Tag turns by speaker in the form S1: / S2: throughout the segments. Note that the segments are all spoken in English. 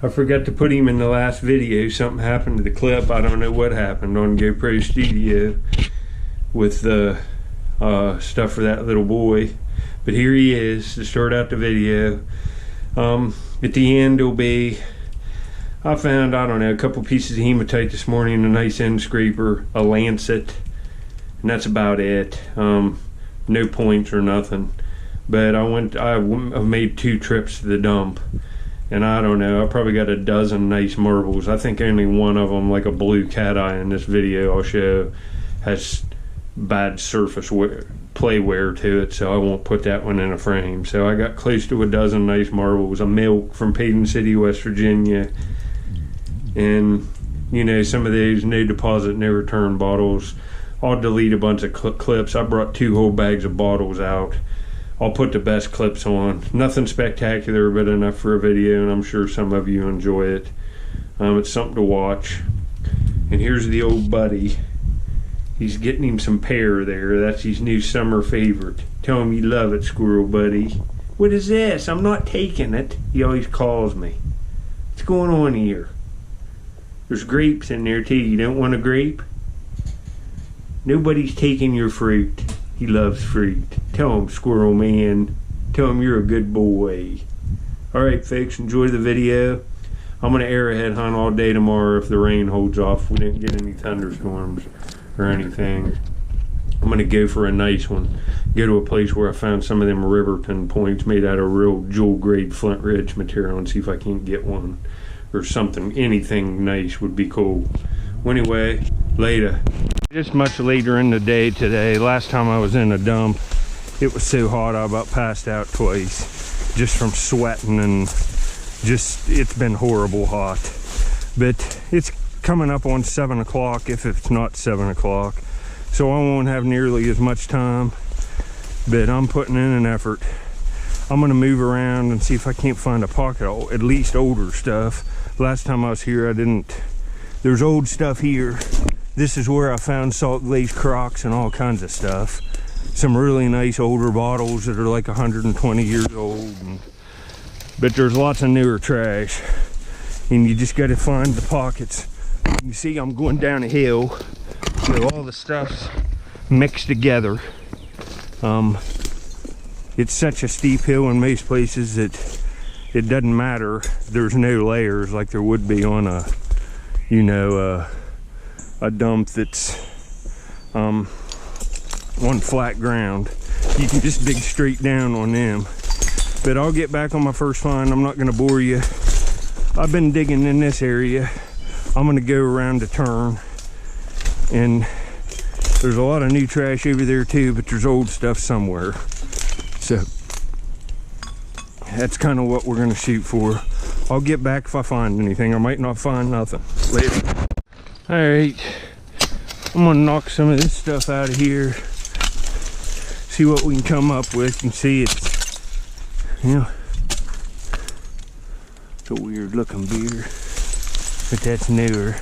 S1: I forgot to put him in the last video. Something happened to the clip. I don't know what happened on GoPro Studio with the stuff for that little boy. But here he is to start out the video. At the end will be, I found, I don't know, a couple pieces of hematite this morning, a nice end scraper, a lancet, and that's about it. No points or nothing. But I made 2 trips to the dump, and I don't know, I probably got a dozen nice marbles. I think only one of them, like a blue cat eye in this video I'll show, has bad surface play wear to it, so I won't put that one in a frame. So I got close to a dozen nice marbles, a milk from Payton City, West Virginia, and you know, some of those no deposit, no return bottles. I'll delete a bunch of clips. I brought 2 whole bags of bottles out. I'll put the best clips on. Nothing spectacular, but enough for a video, and I'm sure some of you enjoy it. It's something to watch. And here's the old buddy. He's getting him some pear there. That's his new summer favorite. Tell him you love it, squirrel buddy. What is this? I'm not taking it. He always calls me. What's going on here? There's grapes in there too. You don't want a grape? Nobody's taking your fruit. He loves fruit. Tell him, squirrel man. Tell him you're a good boy. Alright folks, enjoy the video. I'm going to arrowhead hunt all day tomorrow if the rain holds off. We didn't get any thunderstorms or anything. I'm going to go for a nice one. Go to a place where I found some of them Riverton points made out of real jewel grade Flint Ridge material and see if I can't get one. Or something, anything nice would be cool. Well, anyway, later. It's much later in the day today. Last time I was in a dump, it was so hot I about passed out twice. Just from sweating, and just, it's been horrible hot. But it's coming up on 7 o'clock, if it's not 7 o'clock. So I won't have nearly as much time, but I'm putting in an effort. I'm gonna move around and see if I can't find a pocket of at least older stuff. Last time I was here, I didn't. There's old stuff here. This is where I found salt glazed Crocs and all kinds of stuff. Some really nice older bottles that are like 120 years old. But there's lots of newer trash. And you just gotta find the pockets. You see I'm going down a hill. So all the stuff's mixed together. It's such a steep hill in most places that it doesn't matter. There's no layers like there would be on a, you know, a dump that's on flat ground. You can just dig straight down on them. But I'll get back on my first find. I'm not gonna bore you. I've been digging in this area. I'm gonna go around the turn, and there's a lot of new trash over there too, but there's old stuff somewhere. So that's kind of what we're gonna shoot for. I'll get back if I find anything. I might not find nothing. Later. All right, I'm gonna knock some of this stuff out of here, see what we can come up with. You can see it's, you know, it's a weird looking beer, but that's newer.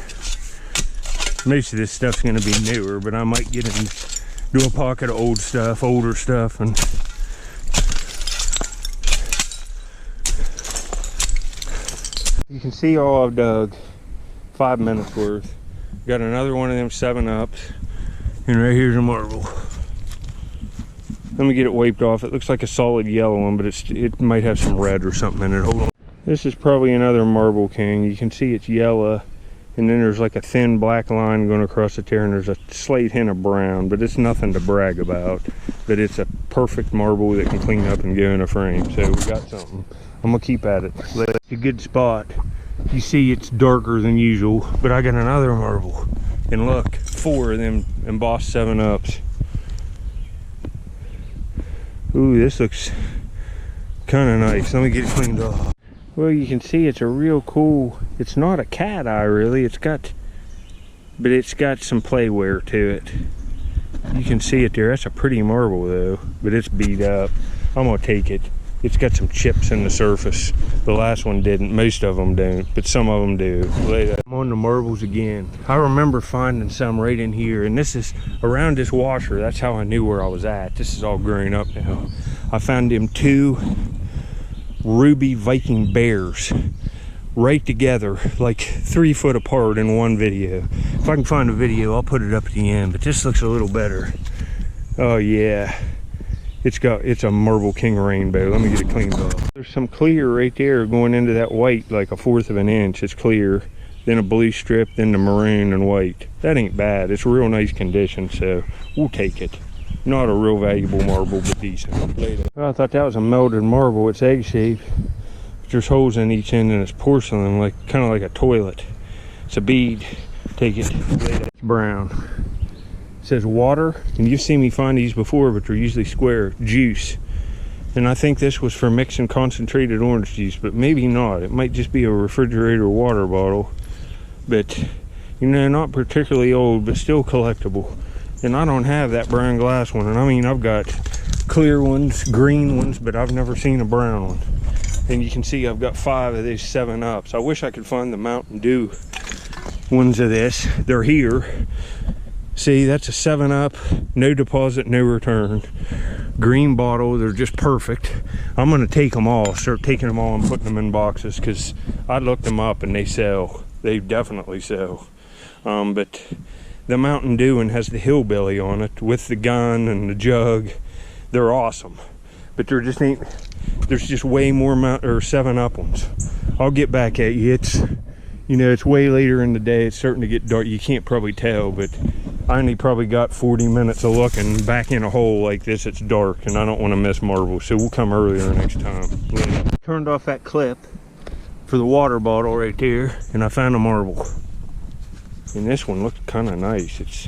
S1: Most of this stuff's gonna be newer, but I might get into a pocket of old stuff, older stuff, and you can see all I've dug. 5 minutes worth. Got another one of them 7-Ups, and right here's a marble. Let me get it wiped off. It looks like a solid yellow one, but it might have some red or something in it. Hold on. This is probably another Marble King. You can see it's yellow, and then there's like a thin black line going across the tear, and there's a slight hint of brown, but it's nothing to brag about. But it's a perfect marble that can clean up and go in a frame. So we got something. I'm gonna keep at it. It's a good spot. You see it's darker than usual, but I got another marble. And look, 4 of them embossed 7-Ups. Ooh, this looks kind of nice. Let me get it cleaned off. Well, you can see it's a real cool, it's not a cat eye really, but it's got some play wear to it. You can see it there. That's a pretty marble though, but it's beat up. I'm gonna take it. It's got some chips in the surface. The last one didn't. Most of them don't, but some of them do. Later. I'm on the marbles again. I remember finding some right in here, and this is around this washer. That's how I knew where I was at. This is all growing up now. I found them 2 ruby Viking bears right together, like 3 foot apart in one video. If I can find a video, I'll put it up at the end, but this looks a little better. Oh yeah, it's a Marble King rainbow. Let me get it cleaned off. There's some clear right there going into that white, like 1/4 of an inch. It's clear, then a blue strip, then the maroon and white. That ain't bad. It's real nice condition, so we'll take it. Not a real valuable marble, but decent. Well, I thought that was a melted marble. It's egg shaped. There's holes in each end and it's porcelain, like kind of like a toilet. It's a bead. Take it. It's brown. It says water, and you've seen me find these before, but they're usually square. Juice. And I think this was for mixing concentrated orange juice, but maybe not. It might just be a refrigerator water bottle. But, you know, not particularly old, but still collectible. And I don't have that brown glass one. And I mean, I've got clear ones, green ones, but I've never seen a brown one. And you can see I've got 5 of these 7-Ups. I wish I could find the Mountain Dew ones of this. They're here. See, that's a 7-Up, no deposit, no return. Green bottle, they're just perfect. I'm gonna take them all, start taking them all and putting them in boxes, because I looked them up and they sell. They definitely sell. But the Mountain Dew one has the hillbilly on it with the gun and the jug. They're awesome. But there just ain't, there's just way more 7-Up ones. I'll get back at you. It's, you know, it's way later in the day. It's starting to get dark. You can't probably tell, but I only probably got 40 minutes of looking back in a hole like this. It's dark and I don't want to miss marble, so we'll come earlier next time. Turned off that clip for the water bottle right there, and I found a marble. And this one looks kind of nice. It's,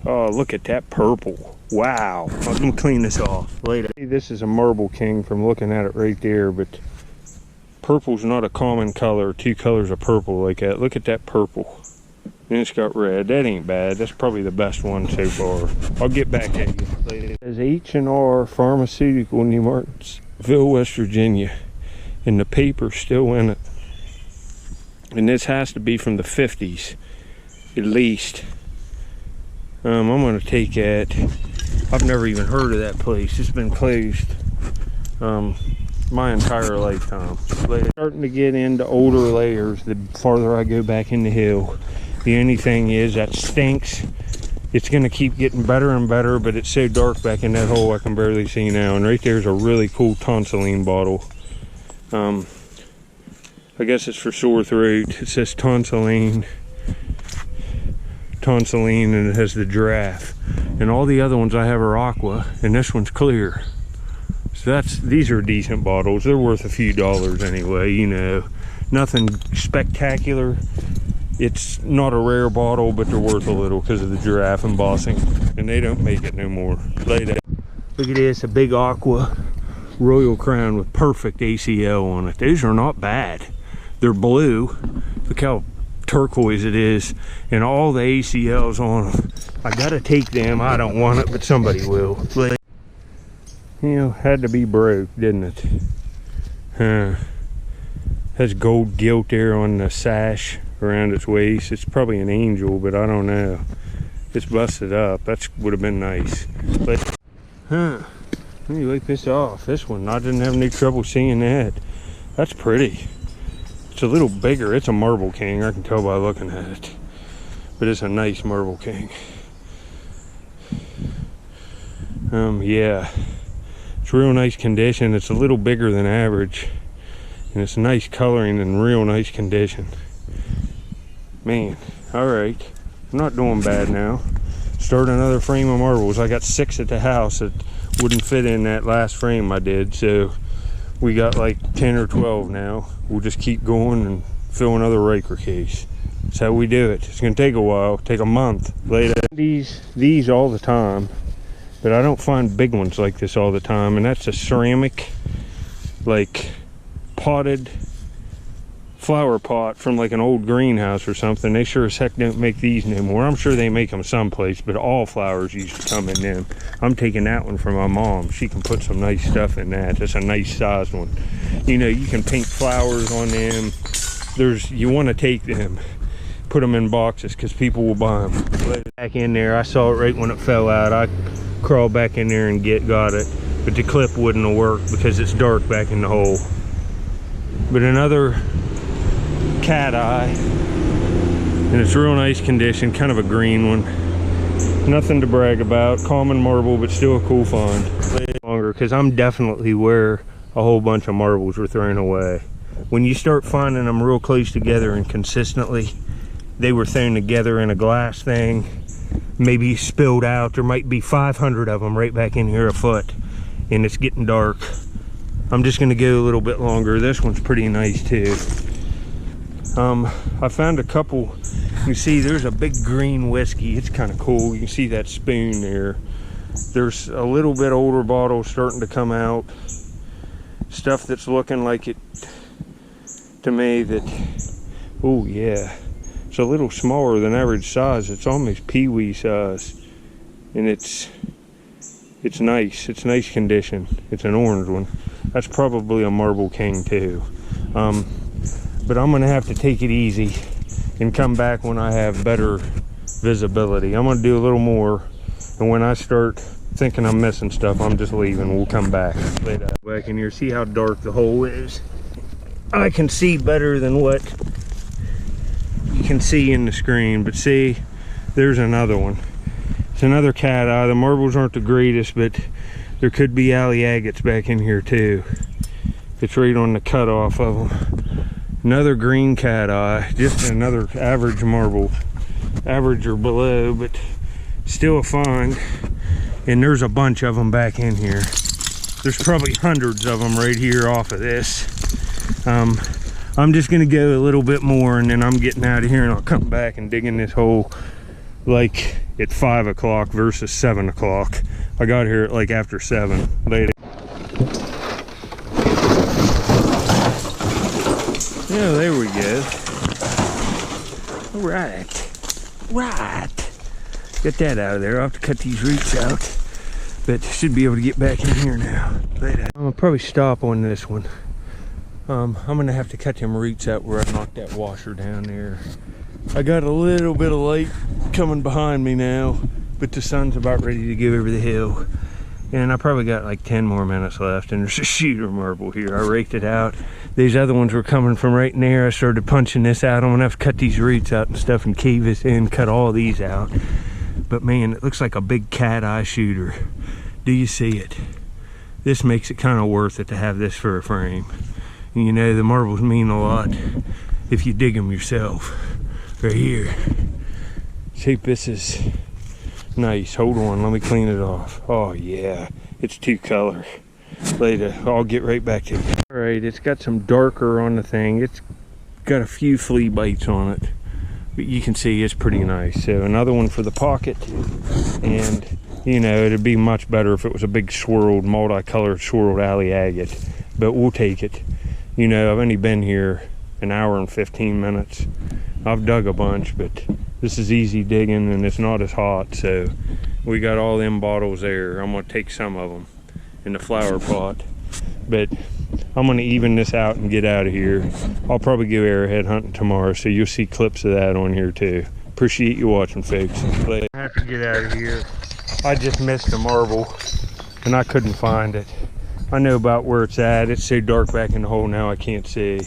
S1: oh, look at that purple. Wow. Let me clean this off later. This is a Marble King from looking at it right there, but purple's not a common color. 2 colors of purple like that. Look at that purple. And it's got red. That ain't bad. That's probably the best one so far. I'll get back at you later. It says H&R Pharmaceutical, New Martinsville, West Virginia. And the paper's still in it. And this has to be from the 50s, at least. I'm gonna take it. I've never even heard of that place. It's been closed my entire lifetime. Starting to get into older layers the farther I go back in the hill. The only thing is that stinks. It's gonna keep getting better and better, but it's so dark back in that hole I can barely see now. And right there's a really cool tonsilline bottle. I guess it's for sore throat. It says tonsilline, and it has the giraffe. And all the other ones I have are aqua, and this one's clear. So these are decent bottles. They're worth a few dollars anyway, you know. Nothing spectacular. It's not a rare bottle, but they're worth a little because of the giraffe embossing. And they don't make it no more. Later. Look at this, a big aqua Royal Crown with perfect ACL on it. These are not bad. They're blue. Look how turquoise it is, and all the ACLs on them. I gotta take them. I don't want it, but somebody will. You know, had to be broke, didn't it? Has gold gilt there on the sash around its waist. It's probably an angel, but I don't know. It's busted up. That would have been nice. But let me wipe this off. This one, I didn't have any trouble seeing that. That's pretty. It's a little bigger. It's a Marble King. I can tell by looking at it. But it's a nice Marble King. Yeah. It's real nice condition. It's a little bigger than average. And it's nice coloring and real nice condition. Man, alright. I'm not doing bad now. Start another frame of marbles. I got 6 at the house that wouldn't fit in that last frame I did. So we got like 10 or 12 now. We'll just keep going and fill another raker case. That's how we do it. It's gonna take a while, take a month later. These all the time, but I don't find big ones like this all the time. And that's a ceramic, like potted flower pot from like an old greenhouse or something. They sure as heck don't make these anymore. I'm sure they make them someplace, but all flowers used to come in them. I'm taking that one from my mom. She can put some nice stuff in that. That's a nice sized one. You know, you can paint flowers on them. You want to take them, put them in boxes, because people will buy them. Back in there, I saw it right when it fell out. I crawled back in there and got it, but the clip wouldn't have worked because it's dark back in the hole. But another cat eye, and it's real nice condition, kind of a green one. Nothing to brag about, common marble, but still a cool find. Longer, because I'm definitely where a whole bunch of marbles were thrown away. When you start finding them real close together and consistently, they were thrown together in a glass thing, maybe spilled out. There might be 500 of them right back in here a foot, and it's getting dark. I'm just gonna go a little bit longer. This one's pretty nice too. I found a couple. You see there's a big green whiskey. It's kind of cool. You can see that spoon there. There's a little bit older bottle starting to come out. Stuff that's looking like it to me that, oh yeah, it's a little smaller than average size. It's almost peewee size, and it's nice. It's nice condition. It's an orange one. That's probably a Marble King too. But I'm gonna have to take it easy and come back when I have better visibility. I'm gonna do a little more, and when I start thinking I'm missing stuff, I'm just leaving. We'll come back later. Back in here, see how dark the hole is? I can see better than what you can see in the screen, but see, there's another one. It's another cat eye. The marbles aren't the greatest, but there could be alley agates back in here too. It's right on the cutoff of them. Another green cat eye, just another average marble, average or below, but still a find. And there's a bunch of them back in here. There's probably hundreds of them right here off of this. I'm just gonna go a little bit more, and then I'm getting out of here, and I'll come back and dig in this hole like at 5 o'clock versus 7 o'clock. I got here at like after 7 later. Yeah, there we go. All right. Get that out of there. I'll have to cut these roots out, but should be able to get back in here now. I'm gonna probably stop on this one. I'm gonna have to cut them roots out where I knocked that washer down there. I got a little bit of light coming behind me now, but the sun's about ready to go over the hill. And I probably got like 10 more minutes left, and there's a shooter marble here. I raked it out. These other ones were coming from right in there. I started punching this out. I'm gonna have to cut these roots out and stuff and cave this in, cut all these out. But man, it looks like a big cat eye shooter. Do you see it? This makes it kind of worth it to have this for a frame. And you know, the marbles mean a lot if you dig them yourself. Right here. See, this is nice. Hold on, let me clean it off. Oh yeah, it's 2 color. Later, I'll get right back to you. All right, it's got some darker on the thing. It's got a few flea bites on it, but you can see it's pretty nice. So another one for the pocket, and you know, it'd be much better if it was a big swirled, multicolored swirled alley agate, but we'll take it. You know, I've only been here an hour and 15 minutes. I've dug a bunch, but this is easy digging and it's not as hot, so we got all them bottles there. I'm gonna take some of them in the flower pot, but I'm gonna even this out and get out of here. I'll probably go arrowhead hunting tomorrow, so you'll see clips of that on here too. Appreciate you watching, folks. I have to get out of here. I just missed a marble and I couldn't find it. I know about where it's at. It's so dark back in the hole now I can't see,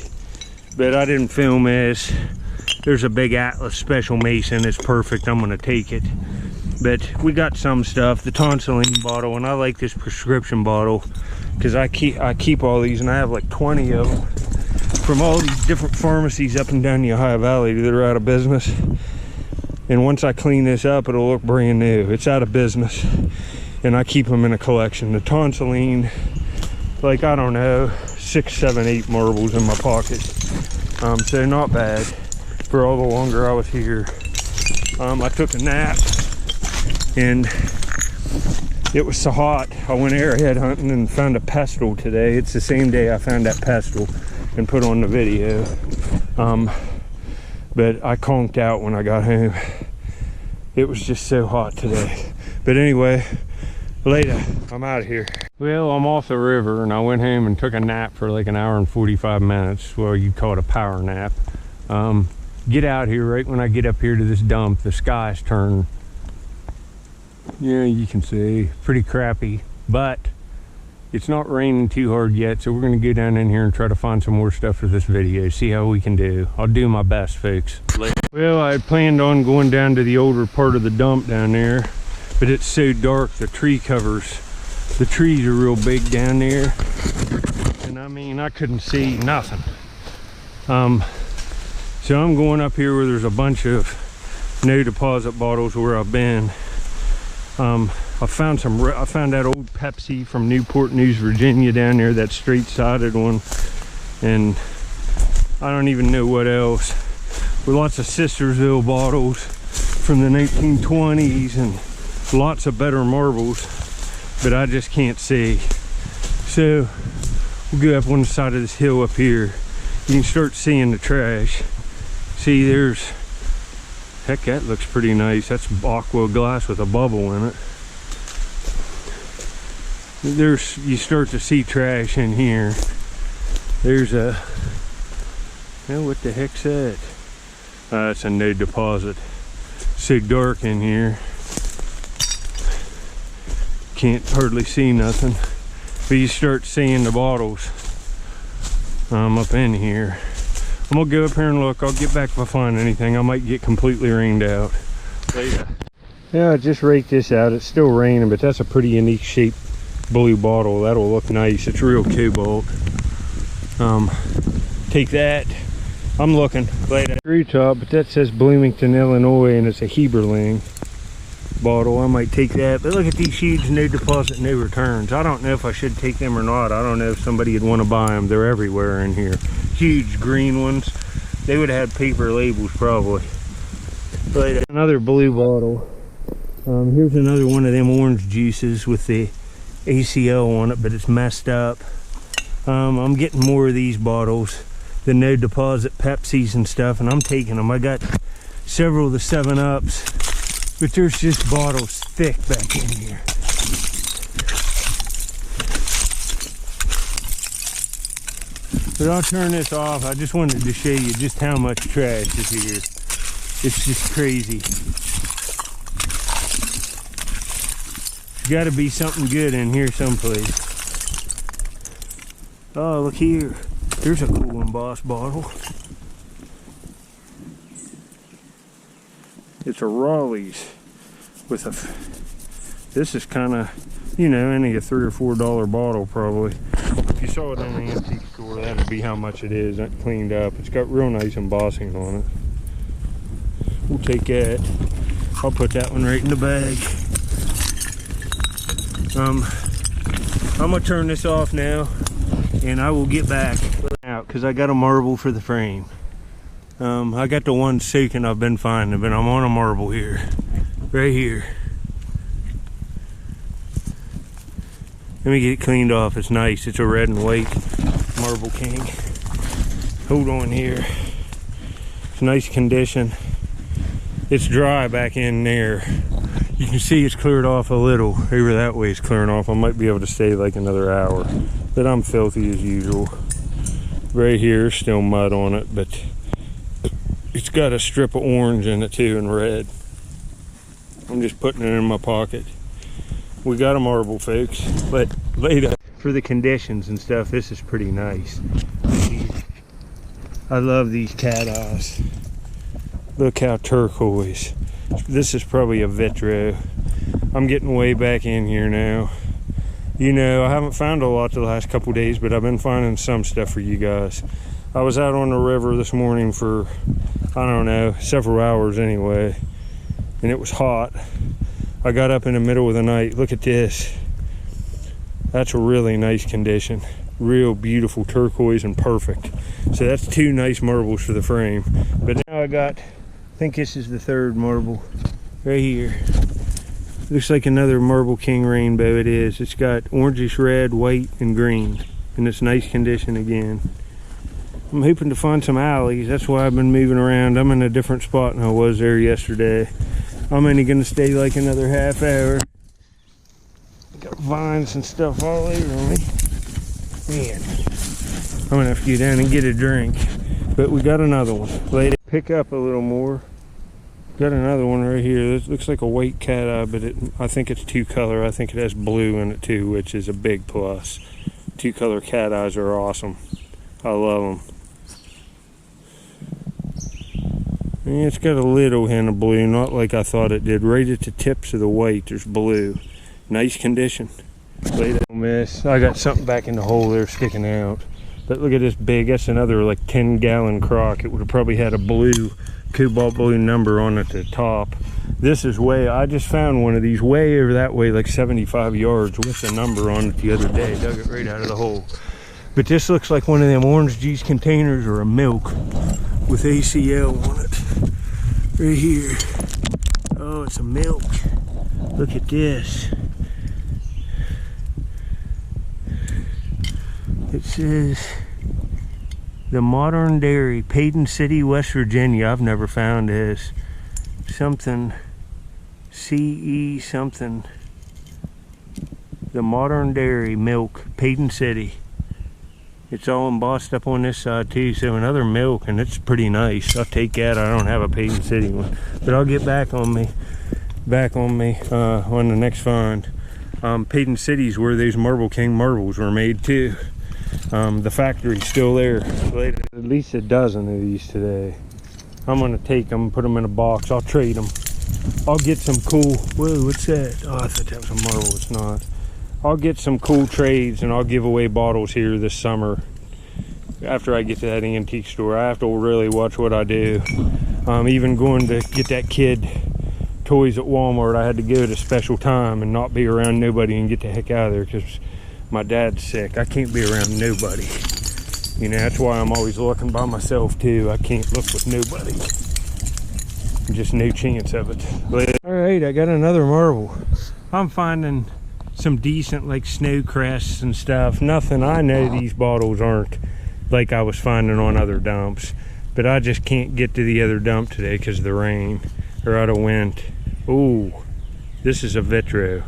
S1: but I didn't film this. There's a big Atlas Special Mason. It's perfect. I'm gonna take it. But we got some stuff. The tonsilline bottle, and I like this prescription bottle because I keep all these, and I have like 20 of them from all these different pharmacies up and down the Ohio Valley that are out of business. And once I clean this up, it'll look brand new. It's out of business, and I keep them in a collection. The tonsilline, like, I don't know, 6, 7, 8 marbles in my pocket. So not bad for all the longer I was here. I took a nap and it was so hot. I went arrowhead hunting and found a pestle today. It's the same day I found that pestle and put on the video. But I conked out when I got home. It was just so hot today. But anyway, later, I'm out of here. Well, I'm off the river and I went home and took a nap for like an hour and 45 minutes. Well, you'd call it a power nap. Get out here right when I get up here to this dump. The sky's turned, yeah, you can see, pretty crappy, but It's not raining too hard yet, so we're gonna go down in here and try to find some more stuff for this video, see how we can do. I'll do my best, folks. Well, I had planned on going down to the older part of the dump down there, but it's so dark, the tree covers. The trees are real big down there, and I mean, I couldn't see nothing. So I'm going up here where there's a bunch of no deposit bottles where I've been. I found that old Pepsi from Newport News, Virginia down there, that straight-sided one, and I don't even know what else. With lots of Sistersville bottles from the 1920s and lots of better marbles, but I just can't see. So we'll go up one side of this hill up here. You can start seeing the trash. See, there's, heck, that looks pretty nice. That's aqua glass with a bubble in it. You start to see trash in here. There's a, what the heck's that? It's a no deposit. So dark in here. Can't hardly see nothing. But you start seeing the bottles up in here. I'm gonna go up here and look. I'll get back if I find anything. I might get completely rained out. Yeah, I just raked this out. It's still raining, but that's a pretty unique shape blue bottle. That'll look nice. It's real cobalt. Take that. I'm looking later. Screw top, but that says Bloomington, Illinois, and it's a Heberling bottle. I might take that. But look at these huge no deposit, no returns. I don't know if I should take them or not. I don't know if somebody would want to buy them. They're everywhere in here. Huge green ones. They would have had paper labels probably. But another blue bottle. Here's another one of them orange juices with the ACL on it, but it's messed up. I'm getting more of these bottles, the no deposit Pepsis and stuff, and I'm taking them. I got several of the 7-Ups, but there's just bottles thick back in here. But I'll turn this off. I just wanted to show you just how much trash is here. It's just crazy. Got to be something good in here someplace. Oh, look here. There's a cool embossed bottle. It's a Raleigh's with a, this is kind of, you know, only a $3 or $4 bottle probably. If you saw it in the antique store, that'd be how much it is. That cleaned up. It's got real nice embossing on it. We'll take that. I'll put that one right in the bag. I'm gonna turn this off now, and I will get back out because I got a marble for the frame. I got the one soaking I've been finding, but I'm on a marble here, right here. Let me get it cleaned off. It's nice. It's a red and white Marble King. Hold on here. It's nice condition. It's dry back in there. You can see it's cleared off a little. Over that way it's clearing off. I might be able to stay like another hour. But I'm filthy as usual. Right here, still mud on it, but it's got a strip of orange in it too, and red. I'm just putting it in my pocket. We got a marble, folks, but later, for the conditions and stuff, this is pretty nice. I love these cat eyes. Look how turquoise. This is probably a vitro. I'm getting way back in here now. You know, I haven't found a lot the last couple days, but I've been finding some stuff for you guys. I was out on the river this morning for, I don't know, several hours anyway, and it was hot. I got up in the middle of the night. Look at this. That's a really nice condition. Real beautiful turquoise and perfect. So that's two nice marbles for the frame. But now I got, I think this is the third marble right here. Looks like another Marble King rainbow. It is. It's got orangish red, white, and green. And it's nice condition again. I'm hoping to find some alleys. That's why I've been moving around. I'm in a different spot than I was there yesterday. I'm only going to stay like another half hour. Got vines and stuff all over me. Man, I'm going to have to go down and get a drink. But we got another one. Later, pick up a little more. Got another one right here. This looks like a white cat eye, but I think it's two color. I think it has blue in it too, which is a big plus. Two color cat eyes are awesome. I love them. And it's got a little hint of blue, not like I thought it did. Right at the tips of the white, there's blue. Nice condition. Don't miss. I got something back in the hole there sticking out. But look at this big. That's another like 10-gallon crock. It would have probably had a blue, cobalt blue number on it at the top. This is I just found one of these way over that way, like 75 yards with a number on it the other day. Dug it right out of the hole. But this looks like one of them orange juice containers or a milk with ACL on it. Right here. Oh, it's a milk. Look at this. It says the Modern Dairy, Payton City, West Virginia. I've never found this. Something CE something. The Modern Dairy Milk, Payton City. It's all embossed up on this side too. So another milk, and it's pretty nice. I'll take that. I don't have a Payton City one, but I'll get back on me on the next find. Payton City's where those Marble King marbles were made too. The factory's still there. At least a dozen of these today. I'm gonna take them, put them in a box. I'll trade them. I'll get some cool. Whoa, what's that? Oh, I thought that was a marble. It's not. I'll get some cool trades and I'll give away bottles here this summer. After I get to that antique store, I have to really watch what I do. Even going to get that kid toys at Walmart, I had to go at a special time and not be around nobody and get the heck out of there because my dad's sick. I can't be around nobody. You know, that's why I'm always looking by myself too. I can't look with nobody. Just no chance of it. All right, I got another marble. I'm finding some decent like snow crests and stuff. Nothing, I know these bottles aren't like I was finding on other dumps, but I just can't get to the other dump today because of the rain, or I'd have went. Ooh, this is a Vitro.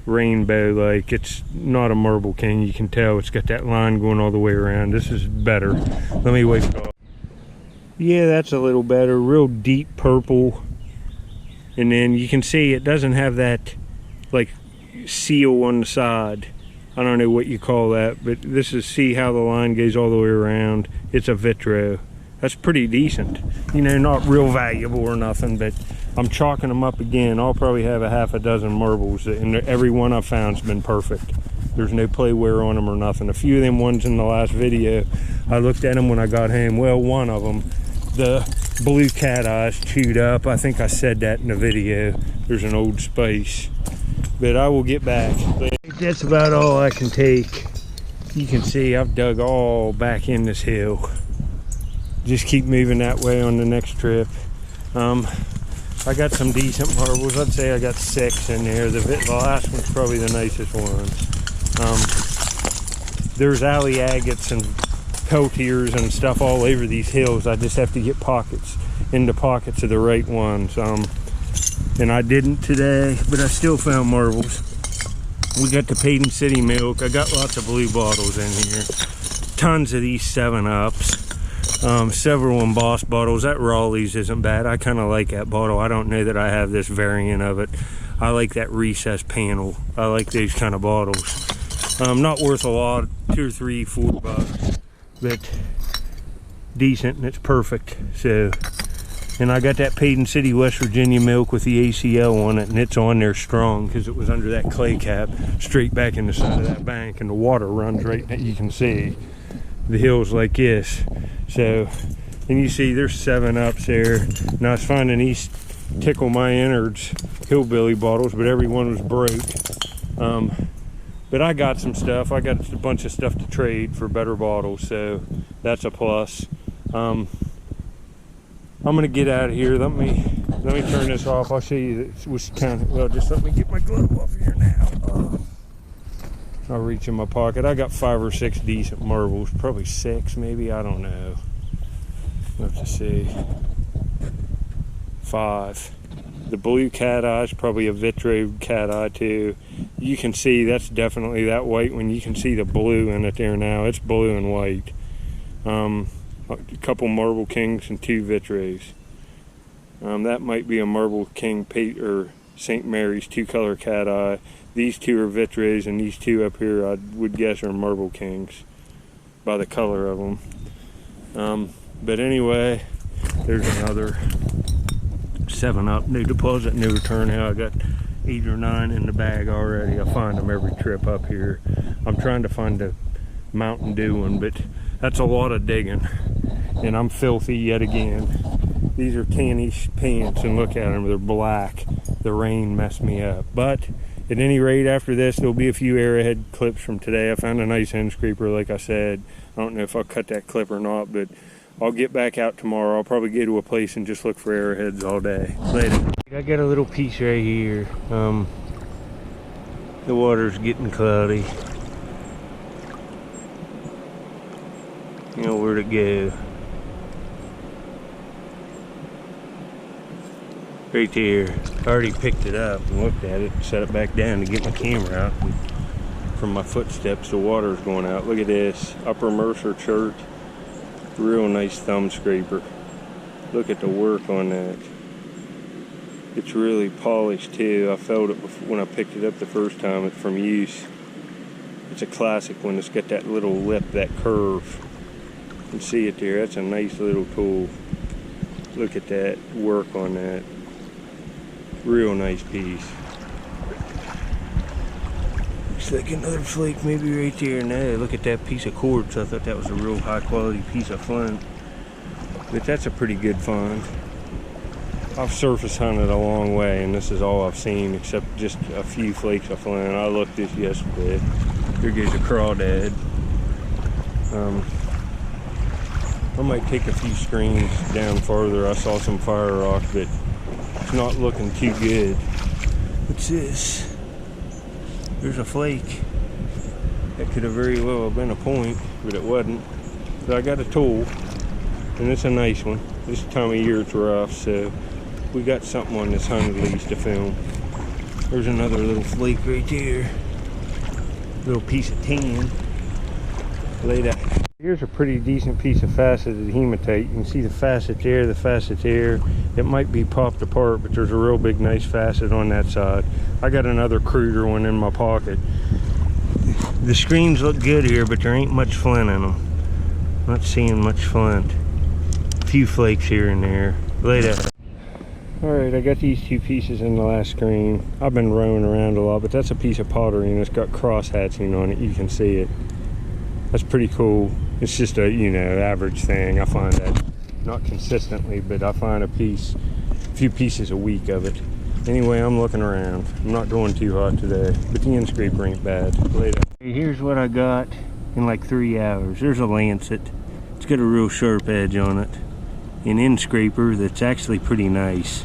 S1: Rainbow, like it's not a Marble King. You can tell it's got that line going all the way around. This is better. Let me wake it off. Yeah, that's a little better. Real deep purple, and then you can see it doesn't have that like seal on the side. I don't know what you call that, but this is, see how the line goes all the way around. It's a Vitro. That's pretty decent. You know, not real valuable or nothing, but I'm chalking them up again. I'll probably have a half a dozen marbles, and every one I've found's been perfect. There's no play wear on them or nothing. A few of them ones in the last video, I looked at them when I got home. Well, one of them, the blue cat eyes chewed up. I think I said that in the video. There's an old space, but I will get back. That's about all I can take. You can see I've dug all back in this hill. Just keep moving that way on the next trip. I got some decent marbles. I'd say I got 6 in there. The last one's probably the nicest one. There's alley agates and peltiers and stuff all over these hills. I just have to get into pockets of the right ones. And I didn't today, but I still found marbles. We got the Payton City milk. I got lots of blue bottles in here. Tons of these 7-Ups. Several embossed bottles. That Raleigh's isn't bad. I kind of like that bottle. I don't know that I have this variant of it. I like that recessed panel. I like these kind of bottles. Not worth a lot, $2 or $3, $4, but decent, and it's perfect. So, and I got that Payton City, West Virginia milk with the ACL on it, and it's on there strong because it was under that clay cap straight back in the side of that bank, and the water runs right, you can see the hills like this. So, and you see there's 7-Ups there. Now I was finding these tickle my innards hillbilly bottles, but every one was broke. But I got some stuff. I got a bunch of stuff to trade for better bottles, so that's a plus. I'm gonna get out of here. Let me turn this off. I'll show you. It was kind of, well, just let me get my glove off here now. I'll reach in my pocket. I got 5 or 6 decent marbles, probably 6 maybe, I don't know. We'll have to see. 5. The blue cat eye is probably a Vitro cat eye too. You can see that's definitely that white one. You can see the blue in it there now. It's blue and white. A couple Marble Kings and 2 Vitros. That might be a Marble King or St. Mary's 2-color cat eye. These two are Vitres, and these two up here I would guess are Marble Kings by the color of them. But anyway, there's another 7-Up, new deposit, new return. How I got 8 or 9 in the bag already. I find them every trip up here. I'm trying to find a Mountain Dew one, but that's a lot of digging, and I'm filthy yet again. These are tanny pants, and look at them, they're black. The rain messed me up. But at any rate, after this, there'll be a few Arrowhead clips from today. I found a nice end scraper, like I said. I don't know if I'll cut that clip or not, but I'll get back out tomorrow. I'll probably go to a place and just look for arrowheads all day. Later. I got a little piece right here. The water's getting cloudy. You know where to go. Right there. I already picked it up and looked at it, set it back down to get my camera out. And from my footsteps, the water's going out. Look at this. Upper Mercer chert. Real nice thumb scraper. Look at the work on that. It's really polished too. I felt it when I picked it up the first time. It's from use. It's a classic one. It's got that little lip, that curve. You can see it there. That's a nice little tool. Look at that work on that. Real nice piece. Looks like another flake maybe right there. No, look at that piece of quartz. I thought that was a real high quality piece of flint. But that's a pretty good find. I've surface hunted a long way, and this is all I've seen except just a few flakes of flint. I looked this yesterday. Here goes a crawdad. I might take a few screens down farther. I saw some fire rock, but it's not looking too good. What's this? There's a flake. That could have very well been a point, but it wasn't. So I got a tool, and it's a nice one. This time of year it's rough, so we got something on this hunt at least to film. There's another little flake right there. Little piece of tan. Laid out. Here's a pretty decent piece of faceted hematite. You can see the facet there, the facet there. It might be popped apart, but there's a real big nice facet on that side. I got another cruder one in my pocket. The screens look good here, but there ain't much flint in them. Not seeing much flint. A few flakes here and there. Laid out. Alright, I got these two pieces in the last screen. I've been rowing around a lot, but that's a piece of pottery and it's got cross hatching on it. You can see it. That's pretty cool. It's just a, you know, average thing. I find that not consistently, but I find a few pieces a week of it. Anyway, I'm looking around. I'm not going too hot today, but the end scraper ain't bad. Later. Here's what I got in like 3 hours. There's a lancet. It's got a real sharp edge on it. An end scraper that's actually pretty nice.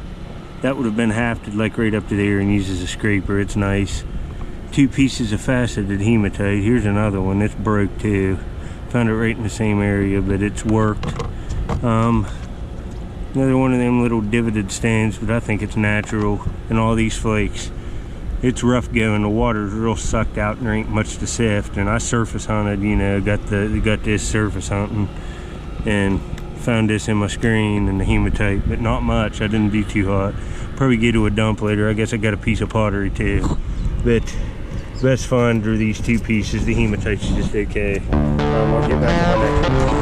S1: That would have been hafted like right up to there and used as a scraper. It's nice. 2 pieces of faceted hematite. Here's another one. It's broke too. Found it right in the same area, but it's worked. Another one of them little divoted stones, but I think it's natural. And all these flakes. It's rough going. The water's real sucked out and there ain't much to sift. And I surface hunted, you know, got this surface hunting and found this in my screen and the hematite, but not much. I didn't do too hot. Probably get to a dump later. I guess I got a piece of pottery too. But best find are these 2 pieces. The hematite's just okay. I'll get back to my next one.